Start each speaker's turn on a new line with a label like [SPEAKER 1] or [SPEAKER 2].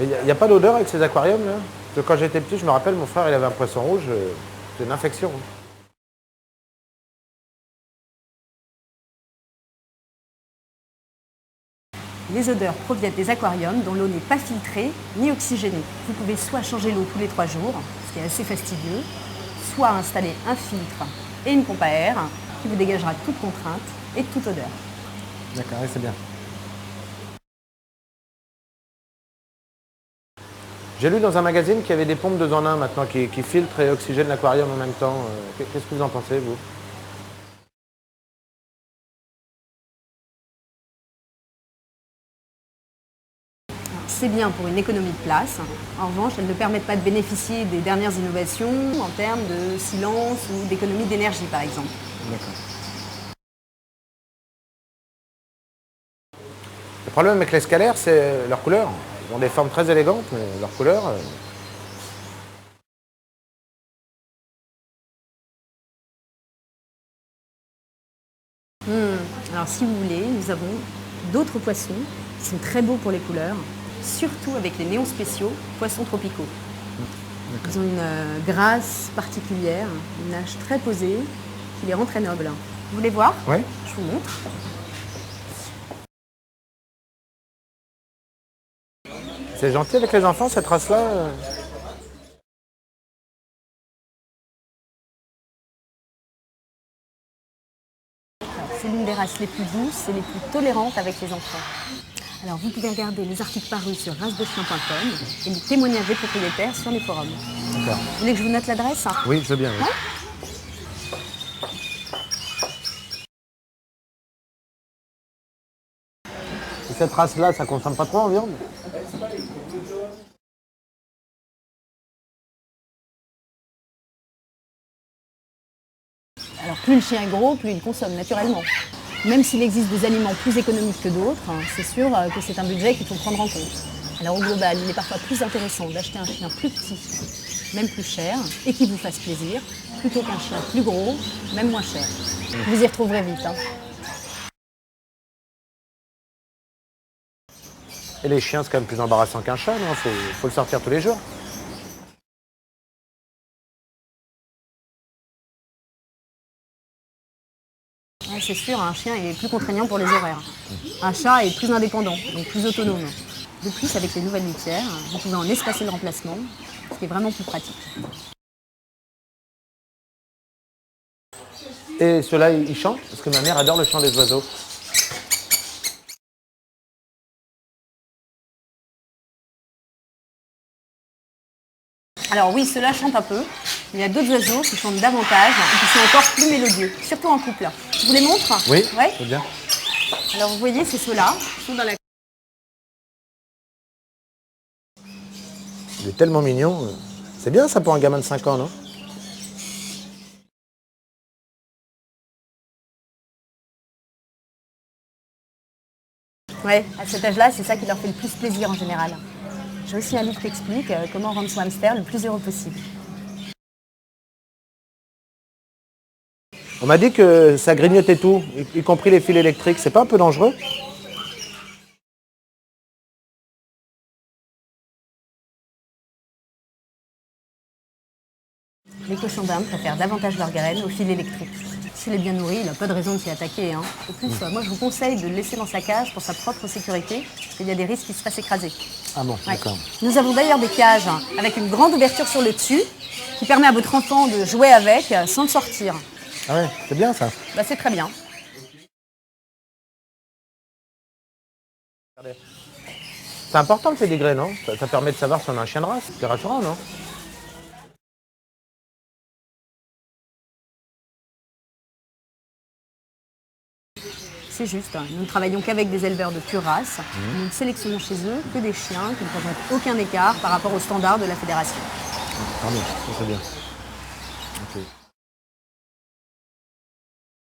[SPEAKER 1] Il n'y a pas d'odeur avec ces aquariums là? Parce que quand j'étais petit, je me rappelle, mon frère il avait un poisson rouge, c'est une infection.
[SPEAKER 2] Les odeurs proviennent des aquariums dont l'eau n'est pas filtrée ni oxygénée. Vous pouvez soit changer l'eau tous les 3 jours, ce qui est assez fastidieux, soit installer un filtre et une pompe à air qui vous dégagera toute contrainte et toute odeur.
[SPEAKER 1] D'accord, oui, c'est bien. J'ai lu dans un magazine qu'il y avait des pompes 2 en 1 maintenant qui filtrent et oxygènent l'aquarium en même temps. Qu'est-ce que vous en pensez, vous?
[SPEAKER 2] C'est bien pour une économie de place. En revanche, elles ne permettent pas de bénéficier des dernières innovations en termes de silence ou d'économie d'énergie, par exemple.
[SPEAKER 1] D'accord. Le problème avec les scalaires, c'est leur couleur. Ils ont des formes très élégantes, mais leur couleur...
[SPEAKER 2] Alors, si vous voulez, nous avons d'autres poissons qui sont très beaux pour les couleurs, surtout avec les néons spéciaux, poissons tropicaux. Ils ont une grâce particulière, une nage très posée qui les rend très nobles. Vous voulez voir?
[SPEAKER 1] Oui.
[SPEAKER 2] Je vous montre.
[SPEAKER 1] C'est gentil avec les enfants, cette race-là.
[SPEAKER 2] C'est l'une des races les plus douces et les plus tolérantes avec les enfants. Alors, vous pouvez regarder les articles parus sur racedechien.com et les témoignages des propriétaires sur les forums.
[SPEAKER 1] D'accord.
[SPEAKER 2] Vous voulez que je vous note l'adresse?
[SPEAKER 1] Oui, je veux bien. Oui.
[SPEAKER 2] Ouais.
[SPEAKER 1] Et cette race-là, ça consomme pas trop en viande?
[SPEAKER 2] Alors, plus le chien est gros, plus il consomme naturellement. Même s'il existe des aliments plus économiques que d'autres, c'est sûr que c'est un budget qu'il faut prendre en compte. Alors, au global, il est parfois plus intéressant d'acheter un chien plus petit, même plus cher, et qui vous fasse plaisir, plutôt qu'un chien plus gros, même moins cher. Vous y retrouverez vite.
[SPEAKER 1] Et les chiens, c'est quand même plus embarrassant qu'un chat, non? Faut le sortir tous les jours.
[SPEAKER 2] Ouais, c'est sûr, un chien est plus contraignant pour les horaires. Un chat est plus indépendant, donc plus autonome. De plus, avec les nouvelles litières, vous pouvez en espacer le remplacement, ce qui est vraiment plus pratique.
[SPEAKER 1] Et ceux-là, ils chantent? Parce que ma mère adore le chant des oiseaux.
[SPEAKER 2] Alors oui, ceux-là chantent un peu. Il y a d'autres oiseaux qui chantent davantage et qui sont encore plus mélodieux, surtout en couple. Je vous les montre?
[SPEAKER 1] Oui,
[SPEAKER 2] Ouais.
[SPEAKER 1] c'est bien.
[SPEAKER 2] Alors vous voyez, c'est ceux-là. Ils sont dans la...
[SPEAKER 1] Il est tellement mignon. C'est bien ça pour un gamin de 5 ans, non?
[SPEAKER 2] Ouais, à cet âge-là, c'est ça qui leur fait le plus plaisir en général. J'ai aussi un livre qui explique comment rendre son hamster le plus heureux possible.
[SPEAKER 1] On m'a dit que ça grignotait tout, y compris les fils électriques. C'est pas un peu dangereux?
[SPEAKER 2] Les cochons d'Inde préfèrent davantage leurs graines aux fils électriques. S'il est bien nourri, il n'a pas de raison de s'y attaquer. De plus, moi je vous conseille de le laisser dans sa cage pour sa propre sécurité, parce qu'il y a des risques qu'il se fasse écraser.
[SPEAKER 1] Ah bon,
[SPEAKER 2] Ouais.
[SPEAKER 1] d'accord.
[SPEAKER 2] Nous avons d'ailleurs des cages avec une grande ouverture sur le dessus, qui permet à votre enfant de jouer avec sans le sortir.
[SPEAKER 1] Ah ouais, c'est bien ça.
[SPEAKER 2] Bah, c'est très bien.
[SPEAKER 1] C'est important le pédigré, non? Ça permet de savoir si on a un chien de race. C'est rassurant, non?
[SPEAKER 2] C'est juste. Nous ne travaillons qu'avec des éleveurs de pure race. Nous ne sélectionnons chez eux que des chiens qui ne présentent aucun écart par rapport aux standards de la fédération.
[SPEAKER 1] Pardon, c'est bien.